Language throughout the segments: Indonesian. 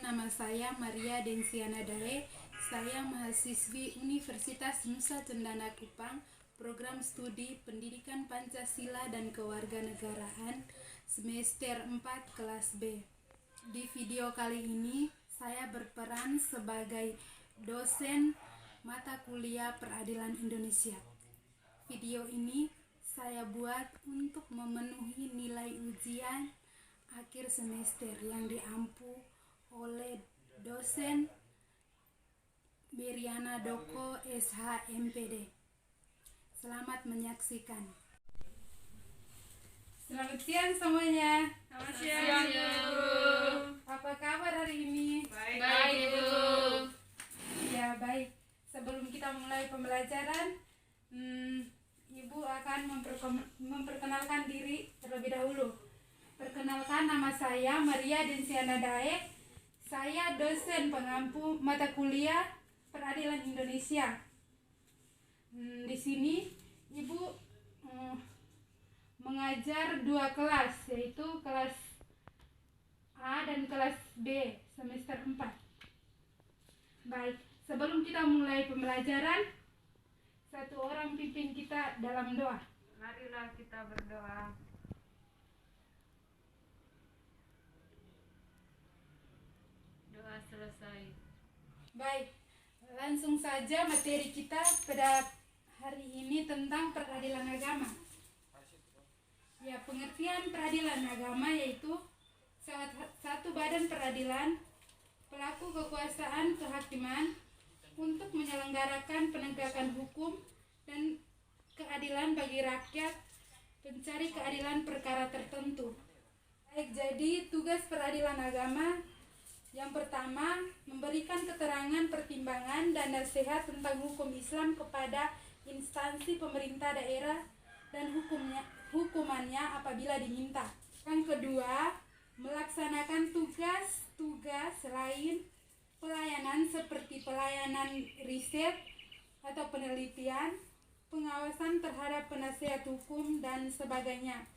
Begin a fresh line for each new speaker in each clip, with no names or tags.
nama saya Maria Densiana Dae. Saya mahasiswi Universitas Nusa Cendana Kupang, program studi Pendidikan Pancasila dan Kewarganegaraan, semester 4 kelas B. Di video kali ini, saya berperan sebagai dosen mata kuliah Peradilan Indonesia. Video ini saya buat untuk memenuhi nilai ujian akhir semester yang diampu oleh dosen Miriana Doko SH-MPD. Selamat menyaksikan. Selamat siang semuanya.
Selamat siang, Ibu.
Apa kabar hari ini?
Baik, Ibu.
Ya, baik. Sebelum kita mulai pembelajaran, Ibu akan memperkenalkan diri terlebih dahulu. Perkenalkan, nama saya Maria Densiana Dae. Saya dosen pengampu mata kuliah Peradilan Indonesia. Di sini Ibu mengajar 2 kelas, yaitu kelas A dan kelas B semester 4. Baik, sebelum kita mulai pembelajaran, satu orang pimpin kita dalam doa.
Marilah kita berdoa. Doa selesai.
Baik, langsung saja materi kita pada hari ini tentang peradilan agama. Ya, pengertian peradilan agama yaitu satu badan peradilan, pelaku kekuasaan kehakiman untuk menyelenggarakan penegakan hukum dan keadilan bagi rakyat, pencari keadilan perkara tertentu. Baik, jadi tugas peradilan agama yang pertama, memberikan keterangan, pertimbangan, dan nasihat tentang hukum Islam kepada instansi pemerintah daerah dan hukumannya apabila diminta. Yang kedua, melaksanakan tugas-tugas lain pelayanan seperti pelayanan riset atau penelitian, pengawasan terhadap penasihat hukum, dan sebagainya.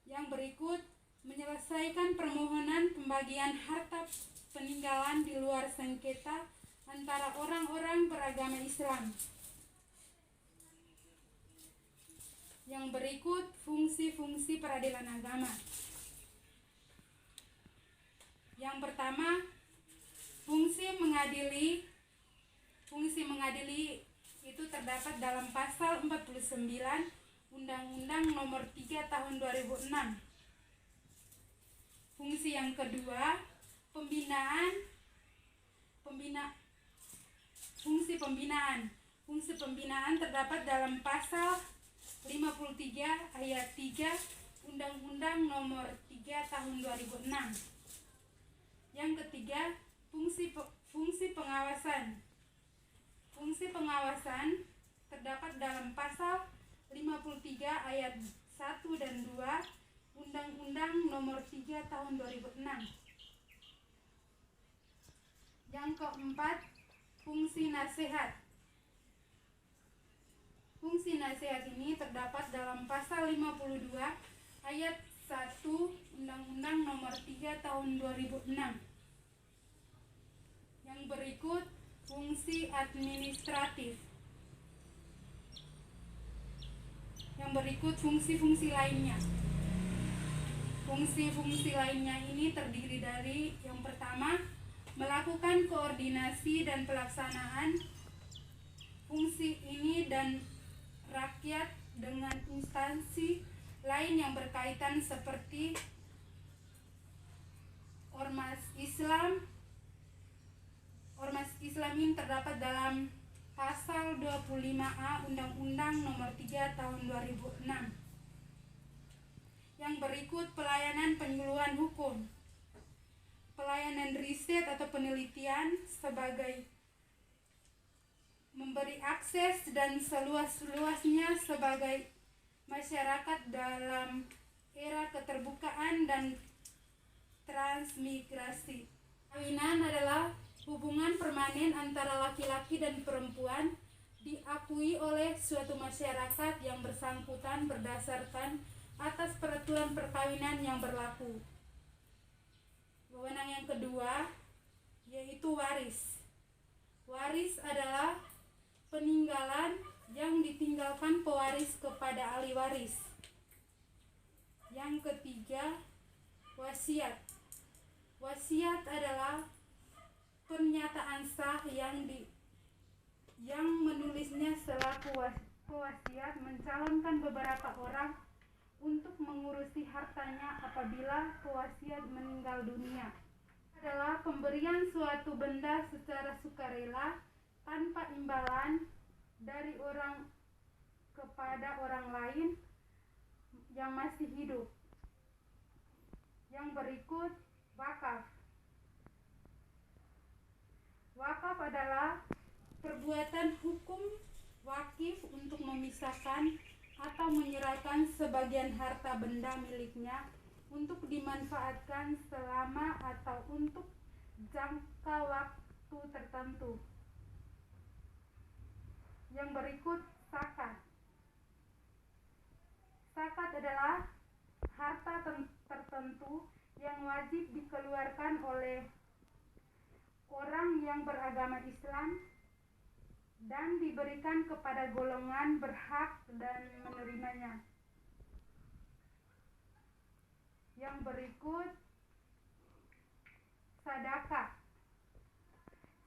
Yang berikut, menyelesaikan permohonan pembagian harta peninggalan di luar sengketa antara orang-orang beragama Islam. Yang berikut, fungsi-fungsi peradilan agama. Yang pertama, fungsi mengadili itu terdapat dalam pasal 49 Undang-Undang Nomor 3 Tahun 2006. Fungsi yang kedua, fungsi pembinaan terdapat dalam pasal 53 ayat 3 Undang-Undang Nomor 3 Tahun 2006. Yang ketiga, fungsi pengawasan. Fungsi pengawasan terdapat dalam pasal 53 ayat 1 dan 2 Undang-Undang Nomor 3 Tahun 2006. Yang keempat, fungsi nasihat. Fungsi nasihat ini terdapat dalam pasal 52 ayat 1 Undang-Undang Nomor 3 Tahun 2006. Yang berikut, fungsi administratif. Yang berikut, fungsi-fungsi lainnya. Fungsi-fungsi lainnya ini terdiri dari yang pertama, melakukan koordinasi dan pelaksanaan fungsi ini dan rakyat dengan instansi lain yang berkaitan seperti Ormas Islam. Ormas Islam ini terdapat dalam pasal 25A Undang-Undang Nomor 3 Tahun 2006. Yang berikut, pelayanan penyuluhan hukum, pelayanan riset atau penelitian sebagai memberi akses dan seluas-luasnya sebagai masyarakat dalam era keterbukaan dan transmigrasi. Perkawinan adalah hubungan permanen antara laki-laki dan perempuan diakui oleh suatu masyarakat yang bersangkutan berdasarkan atas peraturan perkawinan yang berlaku. Wewenang yang kedua, yaitu waris. Waris adalah peninggalan yang ditinggalkan pewaris kepada ahli waris. Yang ketiga, wasiat. Wasiat adalah pernyataan sah yang menulisnya selaku pewasiat mencalonkan beberapa orang untuk mengurusi hartanya apabila pewasiat meninggal dunia. Adalah pemberian suatu benda secara sukarela tanpa imbalan dari orang kepada orang lain yang masih hidup. Yang berikut, wakaf. Wakaf adalah perbuatan hukum wakif untuk memisahkan atau menyerahkan sebagian harta benda miliknya untuk dimanfaatkan selama atau untuk jangka waktu tertentu. Yang berikut, zakat. Zakat adalah harta tertentu yang wajib dikeluarkan oleh orang yang beragama Islam dan diberikan kepada golongan berhak dan menerimanya. Yang berikut, sedekah.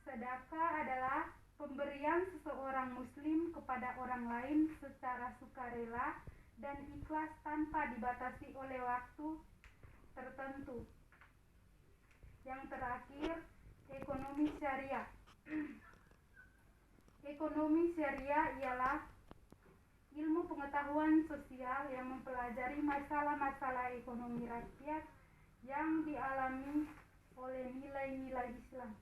Sedekah adalah pemberian seseorang muslim kepada orang lain secara sukarela dan ikhlas tanpa dibatasi oleh waktu tertentu. Yang terakhir, ekonomi syariah. Ekonomi syariah ialah ilmu pengetahuan sosial yang mempelajari masalah-masalah ekonomi rakyat yang dialami oleh nilai-nilai Islam.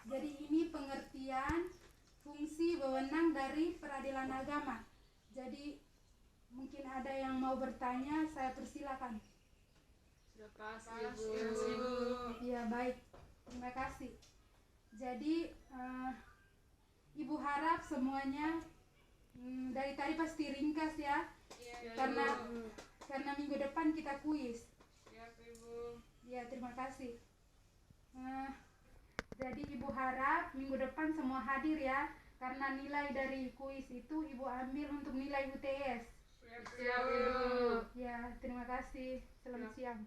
Jadi ini pengertian fungsi wewenang dari peradilan agama. Jadi mungkin ada yang mau bertanya, saya persilakan.
Terima kasih, Bu.
Ya, baik. Terima kasih. Jadi Ibu harap semuanya dari tadi pasti ringkas ya. Karena minggu depan kita kuis.
Siap, Ibu.
Ya, terima kasih. Jadi Ibu harap minggu depan semua hadir ya. Karena nilai dari kuis itu Ibu ambil untuk nilai UTS.
Siap, Ibu.
Ya, terima kasih. Selamat siang.